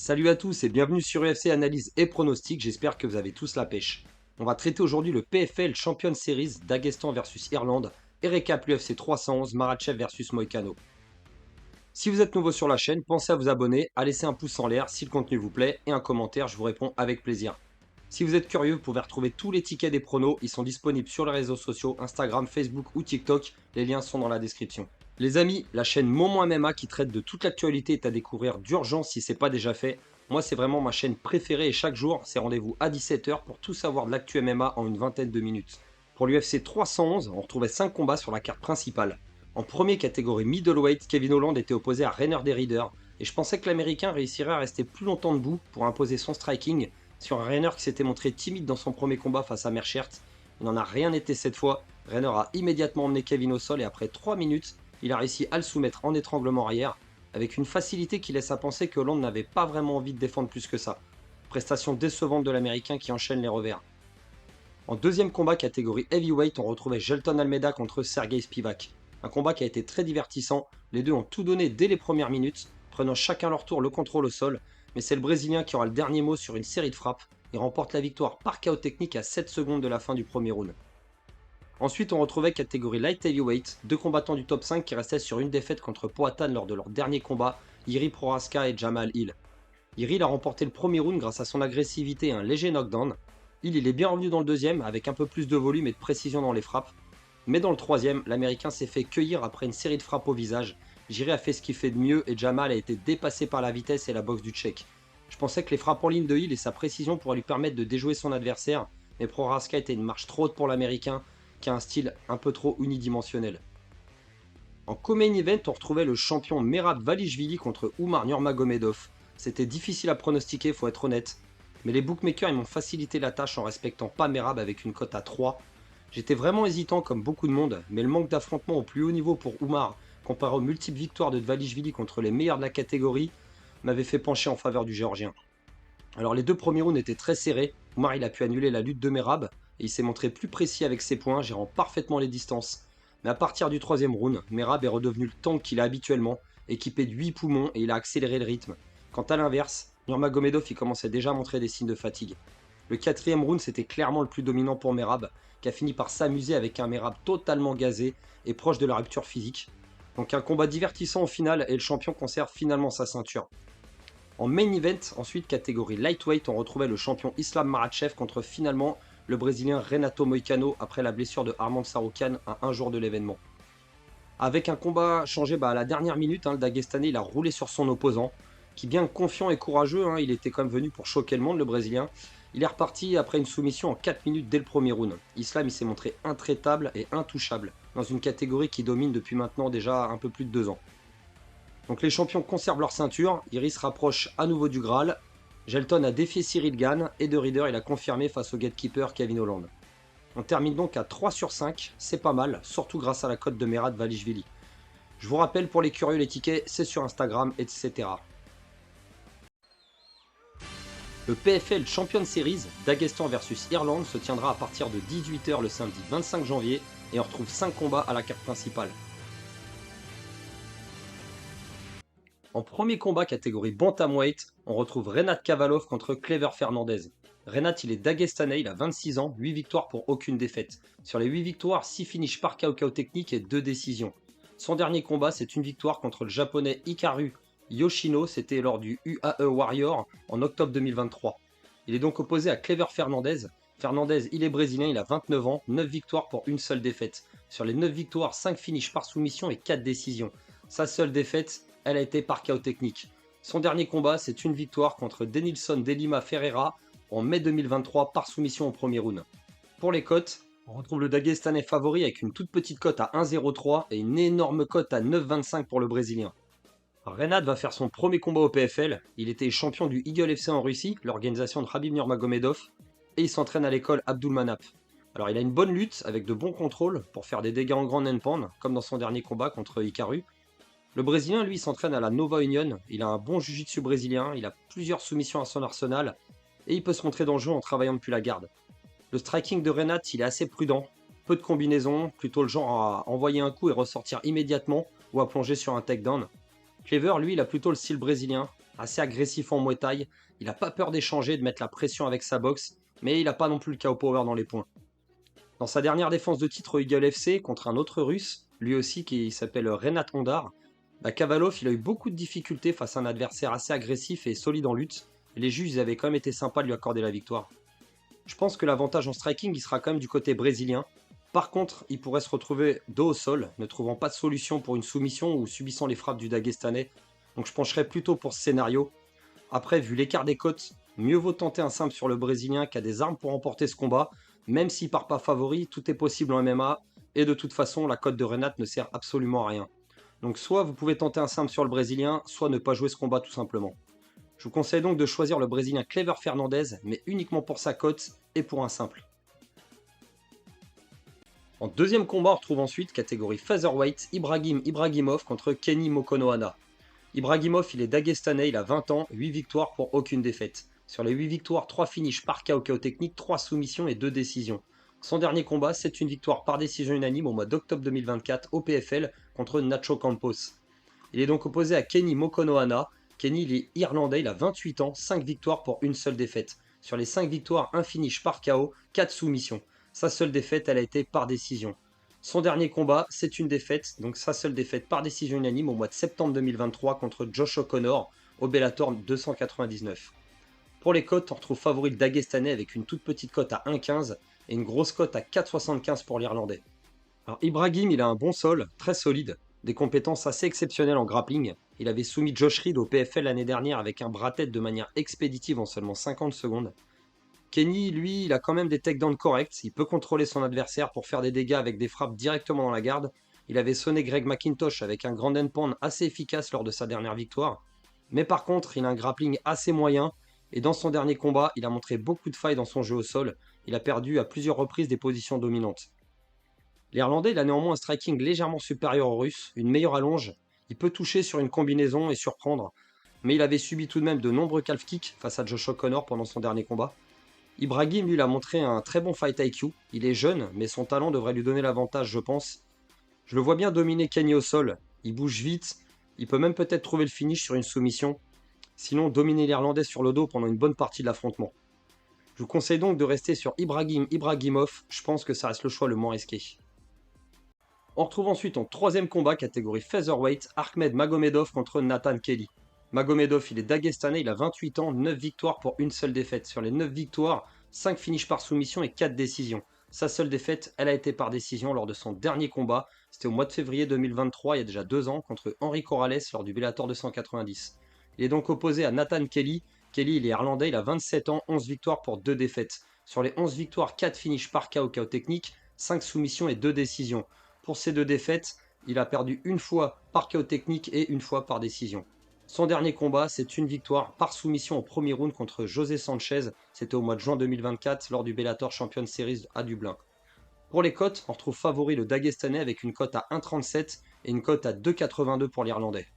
Salut à tous et bienvenue sur UFC Analyse et Pronostic, j'espère que vous avez tous la pêche. On va traiter aujourd'hui le PFL Champions Series Daghestan versus Irlande et récap l'UFC 311 Makhachev versus Moïcano. Si vous êtes nouveau sur la chaîne, pensez à vous abonner, à laisser un pouce en l'air si le contenu vous plaît et un commentaire, je vous réponds avec plaisir. Si vous êtes curieux, vous pouvez retrouver tous les tickets des pronos, ils sont disponibles sur les réseaux sociaux Instagram, Facebook ou TikTok, les liens sont dans la description. Les amis, la chaîne Momon MMA qui traite de toute l'actualité est à découvrir d'urgence si c'est pas déjà fait. Moi, c'est vraiment ma chaîne préférée et chaque jour, c'est rendez-vous à 17h pour tout savoir de l'actu MMA en une vingtaine de minutes. Pour l'UFC 311, on retrouvait 5 combats sur la carte principale. En premier catégorie middleweight, Kevin Holland était opposé à Rainer Derrider et je pensais que l'américain réussirait à rester plus longtemps debout pour imposer son striking sur un Rainer qui s'était montré timide dans son premier combat face à Merchert. Il n'en a rien été cette fois, Rainer a immédiatement emmené Kevin au sol et après 3 minutes, il a réussi à le soumettre en étranglement arrière, avec une facilité qui laisse à penser que Hollande n'avait pas vraiment envie de défendre plus que ça. Prestation décevante de l'américain qui enchaîne les revers. En deuxième combat catégorie heavyweight, on retrouvait Jelton Almeida contre Sergei Spivak. Un combat qui a été très divertissant, les deux ont tout donné dès les premières minutes, prenant chacun leur tour le contrôle au sol, mais c'est le Brésilien qui aura le dernier mot sur une série de frappes et remporte la victoire par KO technique à 7 secondes de la fin du premier round. Ensuite, on retrouvait catégorie light heavyweight, deux combattants du top 5 qui restaient sur une défaite contre Poatan lors de leur dernier combat, Iri Prohaska et Jamal Hill. Iri a remporté le premier round grâce à son agressivité et un léger knockdown. Hill il est bien revenu dans le deuxième avec un peu plus de volume et de précision dans les frappes. Mais dans le troisième, l'américain s'est fait cueillir après une série de frappes au visage. Jiri a fait ce qu'il fait de mieux et Jamal a été dépassé par la vitesse et la boxe du Tchèque. Je pensais que les frappes en ligne de Hill et sa précision pourraient lui permettre de déjouer son adversaire, mais Prohaska était une marche trop haute pour l'américain, qui a un style un peu trop unidimensionnel. En co-main event, on retrouvait le champion Merab Valishvili contre Umar Nurmagomedov. C'était difficile à pronostiquer, faut être honnête, mais les bookmakers ils m'ont facilité la tâche en respectant pas Merab avec une cote à 3. J'étais vraiment hésitant comme beaucoup de monde, mais le manque d'affrontement au plus haut niveau pour Umar, comparé aux multiples victoires de Dvalishvili contre les meilleurs de la catégorie, m'avait fait pencher en faveur du géorgien. Alors les deux premiers rounds étaient très serrés, Umar il a pu annuler la lutte de Merab, et il s'est montré plus précis avec ses points, gérant parfaitement les distances. Mais à partir du troisième round, Merab est redevenu le tank qu'il a habituellement, équipé de 8 poumons et il a accéléré le rythme. Quant à l'inverse, Nurmagomedov il commençait déjà à montrer des signes de fatigue. Le quatrième round c'était clairement le plus dominant pour Merab, qui a fini par s'amuser avec un Merab totalement gazé et proche de la rupture physique. Donc un combat divertissant au final et le champion conserve finalement sa ceinture. En main event, ensuite catégorie lightweight, on retrouvait le champion Islam Makhachev contre finalement le Brésilien Renato Moicano après la blessure de Armand Tsarukyan à un jour de l'événement. Avec un combat changé à la dernière minute, le Dagestanais il a roulé sur son opposant, qui bien confiant et courageux, il était quand même venu pour choquer le monde le Brésilien. Il est reparti après une soumission en 4 minutes dès le premier round. Islam il s'est montré intraitable et intouchable, dans une catégorie qui domine depuis maintenant déjà un peu plus de 2 ans. Donc les champions conservent leur ceinture, Iris rapproche à nouveau du Graal, Jelton a défié Cyril Gane et De Ridder il a confirmé face au gatekeeper Kevin Holland. On termine donc à 3 sur 5, c'est pas mal, surtout grâce à la cote de Merab Valishvili. Je vous rappelle pour les curieux les tickets, c'est sur Instagram, etc. Le PFL Champions Series Daghestan versus Irlande se tiendra à partir de 18h le samedi 25 janvier et on retrouve 5 combats à la carte principale. En premier combat catégorie bantamweight, on retrouve Renat Kavalov contre Clever Fernandez. Renat il est dagestanais, il a 26 ans, 8 victoires pour aucune défaite. Sur les 8 victoires, 6 finishes par KO technique et 2 décisions. Son dernier combat c'est une victoire contre le japonais Hikaru Yoshino, c'était lors du UAE Warrior en octobre 2023. Il est donc opposé à Clever Fernandez. Fernandez il est brésilien, il a 29 ans, 9 victoires pour une seule défaite. Sur les 9 victoires, 5 finishes par soumission et 4 décisions. Sa seule défaite, elle a été par KO technique. Son dernier combat, c'est une victoire contre Denilson Delima Ferreira en mai 2023 par soumission au premier round. Pour les cotes, on retrouve le Dagestanais favori avec une toute petite cote à 1,03 et une énorme cote à 9,25 pour le Brésilien. Renat va faire son premier combat au PFL, il était champion du Eagle FC en Russie, l'organisation de Khabib Nurmagomedov, et il s'entraîne à l'école Abdulmanap. Alors il a une bonne lutte avec de bons contrôles pour faire des dégâts en grand handpan, comme dans son dernier combat contre Hikaru. Le Brésilien, lui, s'entraîne à la Nova Union, il a un bon jiu-jitsu brésilien, il a plusieurs soumissions à son arsenal, et il peut se montrer dangereux en travaillant depuis la garde. Le striking de Renat, il est assez prudent, peu de combinaisons, plutôt le genre à envoyer un coup et ressortir immédiatement, ou à plonger sur un takedown. Clever, lui, il a plutôt le style brésilien, assez agressif en Muay Thai. Il n'a pas peur d'échanger, de mettre la pression avec sa boxe, mais il n'a pas non plus le KO power dans les points. Dans sa dernière défense de titre au Eagle FC contre un autre russe, lui aussi qui s'appelle Renat Ondar, Kavalov il a eu beaucoup de difficultés face à un adversaire assez agressif et solide en lutte, et les juges ils avaient quand même été sympas de lui accorder la victoire. Je pense que l'avantage en striking il sera quand même du côté brésilien. Par contre, il pourrait se retrouver dos au sol, ne trouvant pas de solution pour une soumission ou subissant les frappes du Dagestanais. Donc je pencherais plutôt pour ce scénario. Après, vu l'écart des cotes, mieux vaut tenter un simple sur le Brésilien qui a des armes pour remporter ce combat. Même s'il part pas favori, tout est possible en MMA. Et de toute façon, la cote de Renat ne sert absolument à rien. Donc soit vous pouvez tenter un simple sur le Brésilien, soit ne pas jouer ce combat tout simplement. Je vous conseille donc de choisir le Brésilien Clever Fernandez, mais uniquement pour sa cote et pour un simple. En deuxième combat, on retrouve ensuite, catégorie Featherweight, Ibrahim Ibrahimov contre Kenny Mokonohana. Ibrahimov, il est dagestanais, il a 20 ans, 8 victoires pour aucune défaite. Sur les 8 victoires, 3 finishes par KO technique, 3 soumissions et 2 décisions. Son dernier combat, c'est une victoire par décision unanime au mois d'octobre 2024 au PFL contre Nacho Campos. Il est donc opposé à Kenny Mokonohana. Kenny, il est irlandais, il a 28 ans, 5 victoires pour une seule défaite. Sur les 5 victoires, un finish par KO, 4 soumissions. Sa seule défaite, elle a été par décision. Son dernier combat, c'est une défaite, donc sa seule défaite par décision unanime au mois de septembre 2023 contre Josh O'Connor au Bellator 299. Pour les cotes, on retrouve favori le Dagestanais avec une toute petite cote à 1,15 et une grosse cote à 4,75 pour l'Irlandais. Alors Ibrahim, il a un bon sol, très solide, des compétences assez exceptionnelles en grappling. Il avait soumis Josh Reed au PFL l'année dernière avec un bras-tête de manière expéditive en seulement 50 secondes. Kenny, lui, il a quand même des takedowns corrects, il peut contrôler son adversaire pour faire des dégâts avec des frappes directement dans la garde. Il avait sonné Greg McIntosh avec un grand endpoint assez efficace lors de sa dernière victoire. Mais par contre, il a un grappling assez moyen, et dans son dernier combat, il a montré beaucoup de failles dans son jeu au sol. Il a perdu à plusieurs reprises des positions dominantes. L'Irlandais, il a néanmoins un striking légèrement supérieur au Russe, une meilleure allonge. Il peut toucher sur une combinaison et surprendre, mais il avait subi tout de même de nombreux calf kicks face à Josh O'Connor pendant son dernier combat. Ibrahim, lui, il a montré un très bon fight IQ. Il est jeune, mais son talent devrait lui donner l'avantage, je pense. Je le vois bien dominer Kenny au sol. Il bouge vite. Il peut même peut-être trouver le finish sur une soumission. Sinon, dominer l'Irlandais sur le dos pendant une bonne partie de l'affrontement. Je vous conseille donc de rester sur Ibrahim Ibrahimov. Je pense que ça reste le choix le moins risqué. On retrouve ensuite en troisième combat, catégorie Featherweight, Ahmed Magomedov contre Nathan Kelly. Magomedov, il est dagestanais, il a 28 ans, 9 victoires pour une seule défaite. Sur les 9 victoires, 5 finishes par soumission et 4 décisions. Sa seule défaite, elle a été par décision lors de son dernier combat. C'était au mois de février 2023, il y a déjà 2 ans, contre Henry Corrales lors du Bellator 290. Il est donc opposé à Nathan Kelly. Kelly, il est irlandais, il a 27 ans, 11 victoires pour 2 défaites. Sur les 11 victoires, 4 finishes par KO technique, 5 soumissions et 2 décisions. Pour ces 2 défaites, il a perdu une fois par KO technique et une fois par décision. Son dernier combat, c'est une victoire par soumission au premier round contre José Sanchez. C'était au mois de juin 2024 lors du Bellator Champions Series à Dublin. Pour les cotes, on retrouve favori le Dagestanais avec une cote à 1,37 et une cote à 2,82 pour l'Irlandais.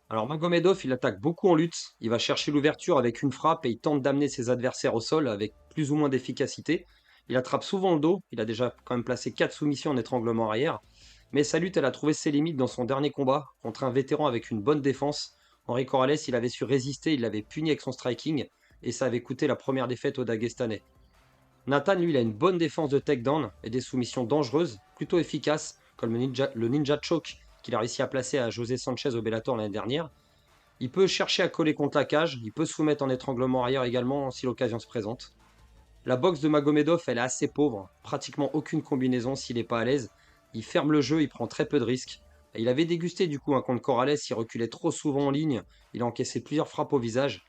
Alors Magomedov, il attaque beaucoup en lutte. Il va chercher l'ouverture avec une frappe et il tente d'amener ses adversaires au sol avec plus ou moins d'efficacité. Il attrape souvent le dos. Il a déjà quand même placé 4 soumissions en étranglement arrière. Mais sa lutte, elle a trouvé ses limites dans son dernier combat contre un vétéran avec une bonne défense. Henry Corrales, il avait su résister, il l'avait puni avec son striking, et ça avait coûté la première défaite au Dagestanais. Nathan, lui, il a une bonne défense de takedown et des soumissions dangereuses, plutôt efficaces, comme le ninja choke qu'il a réussi à placer à José Sanchez au Bellator l'année dernière. Il peut chercher à coller contre la cage, il peut soumettre en étranglement arrière également si l'occasion se présente. La boxe de Magomedov, elle est assez pauvre, pratiquement aucune combinaison s'il n'est pas à l'aise. Il ferme le jeu, il prend très peu de risques. Il avait dégusté du coup un contre Corrales, il reculait trop souvent en ligne, il a encaissé plusieurs frappes au visage.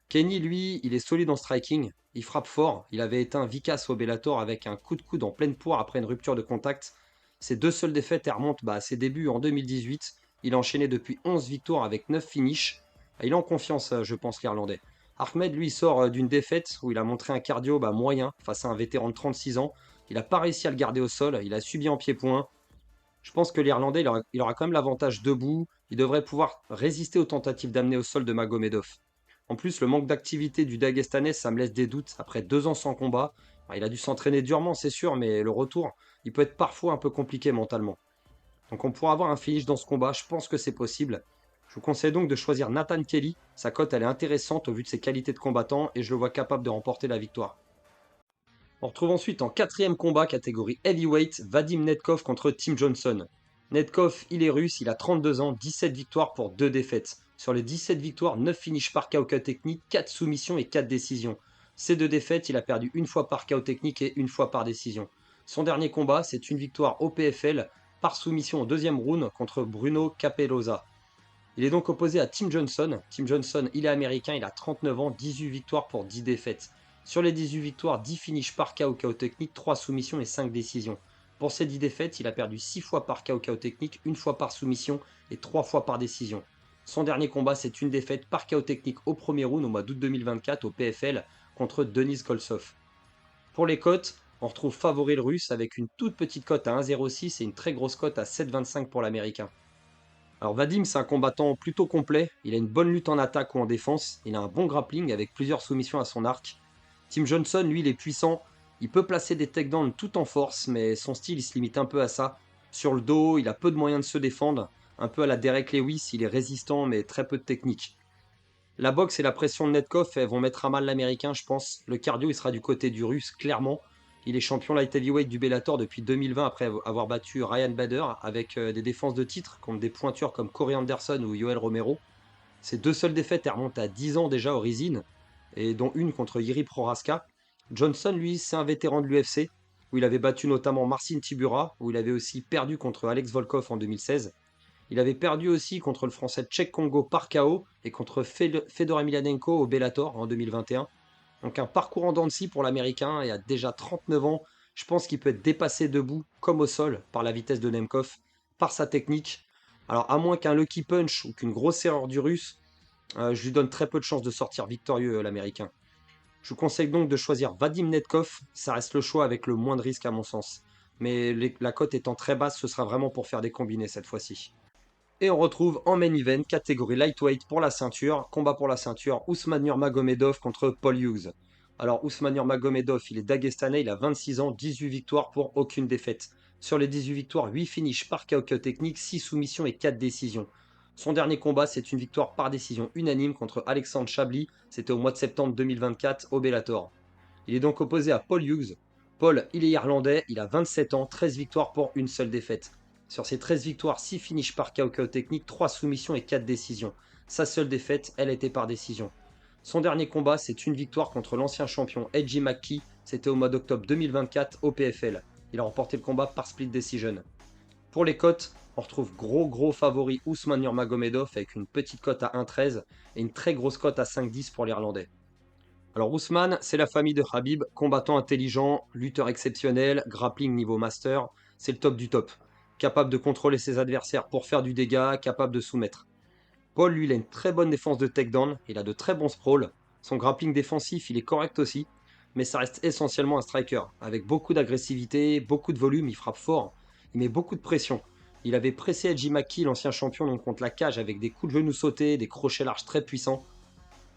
Kenny, lui, il est solide en striking, il frappe fort, il avait éteint Vicas au Bellator avec un coup de coude en pleine poire après une rupture de contact. Ses 2 seules défaites, elles remontent à ses débuts en 2018. Il a enchaîné depuis 11 victoires avec 9 finishes. Il est en confiance, je pense, l'Irlandais. Ahmed, lui, sort d'une défaite où il a montré un cardio moyen face à un vétéran de 36 ans. Il n'a pas réussi à le garder au sol, il a subi en pied-point. Je pense que l'Irlandais, il aura quand même l'avantage debout. Il devrait pouvoir résister aux tentatives d'amener au sol de Magomedov. En plus, le manque d'activité du Dagestanais, ça me laisse des doutes. Après 2 ans sans combat, il a dû s'entraîner durement, c'est sûr, mais le retour, il peut être parfois un peu compliqué mentalement. Donc on pourra avoir un finish dans ce combat, je pense que c'est possible. Je vous conseille donc de choisir Nathan Kelly, sa cote elle est intéressante au vu de ses qualités de combattant et je le vois capable de remporter la victoire. On retrouve ensuite en quatrième combat catégorie heavyweight Vadim Netkov contre Tim Johnson. Netkov, il est russe, il a 32 ans, 17 victoires pour 2 défaites. Sur les 17 victoires, 9 finishes par KO technique, 4 soumissions et 4 décisions. Ces 2 défaites, il a perdu une fois par KO technique et une fois par décision. Son dernier combat, c'est une victoire au PFL par soumission au deuxième round contre Bruno Capelosa. Il est donc opposé à Tim Johnson. Tim Johnson, il est américain, il a 39 ans, 18 victoires pour 10 défaites. Sur les 18 victoires, 10 finishes par KO technique, 3 soumissions et 5 décisions. Pour ces 10 défaites, il a perdu 6 fois par KO technique, une fois par soumission et 3 fois par décision. Son dernier combat, c'est une défaite par KO technique au premier round au mois d'août 2024 au PFL contre Denis Goltsov. Pour les cotes, on retrouve favori le russe avec une toute petite cote à 1,06 et une très grosse cote à 7,25 pour l'américain. Alors Vadim, c'est un combattant plutôt complet, il a une bonne lutte en attaque ou en défense, il a un bon grappling avec plusieurs soumissions à son arc. Tim Johnson, lui, il est puissant, il peut placer des takedowns tout en force, mais son style, il se limite un peu à ça. Sur le dos, il a peu de moyens de se défendre, un peu à la Derek Lewis, il est résistant mais très peu de technique. La boxe et la pression de Netkov, elles vont mettre à mal l'américain, je pense. Le cardio, il sera du côté du russe, clairement. Il est champion light heavyweight du Bellator depuis 2020 après avoir battu Ryan Bader avec des défenses de titre contre des pointures comme Corey Anderson ou Yoel Romero. Ces 2 seules défaites, elles remontent à 10 ans déjà au Rizin, et dont une contre Jiri Prohaska. Johnson, lui, c'est un vétéran de l'UFC, où il avait battu notamment Marcin Tibura, où il avait aussi perdu contre Alex Volkov en 2016. Il avait perdu aussi contre le français Tchèque Congo par KO et contre Fedor Emelianenko au Bellator en 2021. Donc un parcours en dents de scie pour l'américain et à déjà 39 ans, je pense qu'il peut être dépassé debout comme au sol par la vitesse de Nemkov, par sa technique. Alors à moins qu'un lucky punch ou qu'une grosse erreur du russe, je lui donne très peu de chances de sortir victorieux l'américain. Je vous conseille donc de choisir Vadim Netkov, ça reste le choix avec le moins de risque à mon sens. Mais la cote étant très basse, ce sera vraiment pour faire des combinés cette fois-ci. Et on retrouve en main event, catégorie lightweight pour la ceinture, combat pour la ceinture, Ousmane Nurmagomedov contre Paul Hughes. Alors Ousmane Nurmagomedov, il est dagestanais, il a 26 ans, 18 victoires pour aucune défaite. Sur les 18 victoires, 8 finishes par KO technique, 6 soumissions et 4 décisions. Son dernier combat, c'est une victoire par décision unanime contre Alexandre Chabli, c'était au mois de septembre 2024 au Bellator. Il est donc opposé à Paul Hughes. Paul, il est irlandais, il a 27 ans, 13 victoires pour une seule défaite. Sur ses 13 victoires, 6 finishes par KO technique, 3 soumissions et 4 décisions. Sa seule défaite, elle était par décision. Son dernier combat, c'est une victoire contre l'ancien champion Edgy McKee, c'était au mois d'octobre 2024 au PFL. Il a remporté le combat par split decision. Pour les cotes, on retrouve gros favori Ousmane Nurmagomedov avec une petite cote à 1,13 et une très grosse cote à 5,10 pour l'Irlandais. Alors Ousmane, c'est la famille de Khabib, combattant intelligent, lutteur exceptionnel, grappling niveau master, c'est le top du top. Capable de contrôler ses adversaires pour faire du dégât, capable de soumettre. Paul, lui, il a une très bonne défense de takedown, il a de très bons sprawls. Son grappling défensif, il est correct aussi, mais ça reste essentiellement un striker, avec beaucoup d'agressivité, beaucoup de volume, il frappe fort, il met beaucoup de pression. Il avait pressé Edgy McKee, l'ancien champion, donc contre la cage, avec des coups de genoux sautés, des crochets larges très puissants.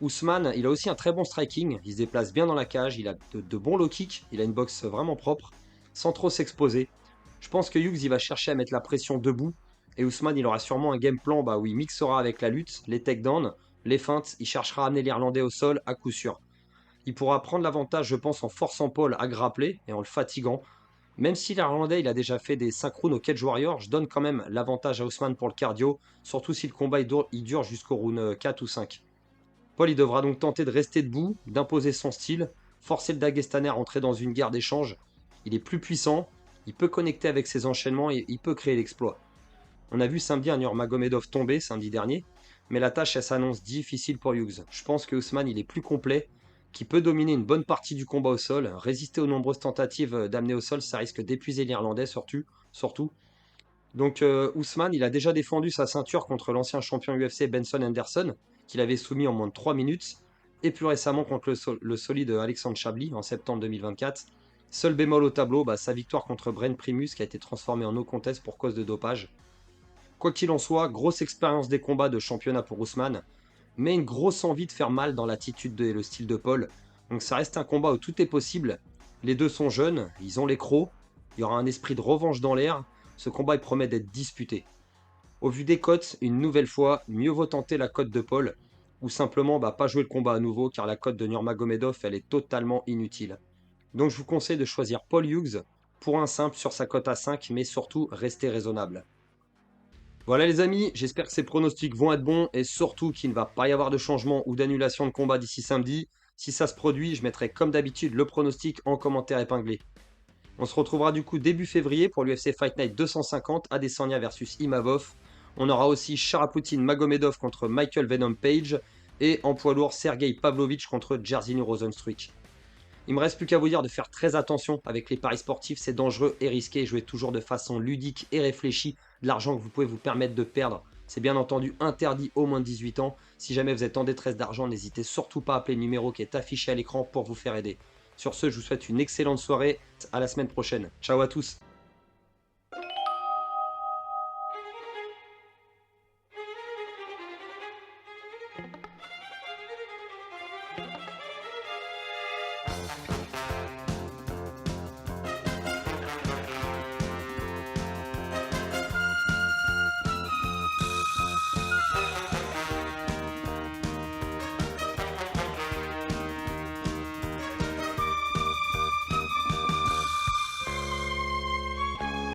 Ousmane, il a aussi un très bon striking, il se déplace bien dans la cage, il a de bons low kicks, il a une boxe vraiment propre, sans trop s'exposer. Je pense que Hughes il va chercher à mettre la pression debout, et Ousmane il aura sûrement un game plan où il mixera avec la lutte, les takedowns, les feintes, il cherchera à amener l'Irlandais au sol à coup sûr. Il pourra prendre l'avantage je pense en forçant Paul à grappler et en le fatiguant. Même si l'Irlandais il a déjà fait des synchrones au Cage Warrior, je donne quand même l'avantage à Ousmane pour le cardio, surtout si le combat il dure jusqu'au round 4 ou 5. Paul il devra donc tenter de rester debout, d'imposer son style, forcer le Dagestanais à rentrer dans une guerre d'échange. Il est plus puissant, il peut connecter avec ses enchaînements et il peut créer l'exploit. On a vu samedi un Nurmagomedov tomber samedi dernier, mais la tâche elle s'annonce difficile pour Hughes. Je pense que Ousmane il est plus complet, qui peut dominer une bonne partie du combat au sol, résister aux nombreuses tentatives d'amener au sol, ça risque d'épuiser l'Irlandais surtout. Donc Ousmane, il a déjà défendu sa ceinture contre l'ancien champion UFC Benson Henderson, qu'il avait soumis en moins de 3 minutes, et plus récemment contre le solide Alexandre Chabli en septembre 2024. Seul bémol au tableau, sa victoire contre Brent Primus qui a été transformé en no contest pour cause de dopage. Quoi qu'il en soit, grosse expérience des combats de championnat pour Ousmane, mais une grosse envie de faire mal dans l'attitude et le style de Paul. Donc ça reste un combat où tout est possible. Les deux sont jeunes, ils ont les crocs, il y aura un esprit de revanche dans l'air. Ce combat il promet d'être disputé. Au vu des cotes, une nouvelle fois, mieux vaut tenter la cote de Paul, ou simplement pas jouer le combat à nouveau car la cote de Nurmagomedov elle est totalement inutile. Donc je vous conseille de choisir Paul Hughes pour un simple sur sa cote à 5, mais surtout restez raisonnable. Voilà les amis, j'espère que ces pronostics vont être bons et surtout qu'il ne va pas y avoir de changement ou d'annulation de combat d'ici samedi. Si ça se produit, je mettrai comme d'habitude le pronostic en commentaire épinglé. On se retrouvera du coup début février pour l'UFC Fight Night 250, Adesanya versus Imavov. On aura aussi Sharapoutin Magomedov contre Michael Venom Page et en poids lourd Sergei Pavlovich contre Jairzinho Rozenstruik. Il me reste plus qu'à vous dire de faire très attention avec les paris sportifs, c'est dangereux et risqué. Jouez toujours de façon ludique et réfléchie. De l'argent que vous pouvez vous permettre de perdre, c'est bien entendu interdit aux moins de 18 ans. Si jamais vous êtes en détresse d'argent, n'hésitez surtout pas à appeler le numéro qui est affiché à l'écran pour vous faire aider. Sur ce, je vous souhaite une excellente soirée. À la semaine prochaine. Ciao à tous.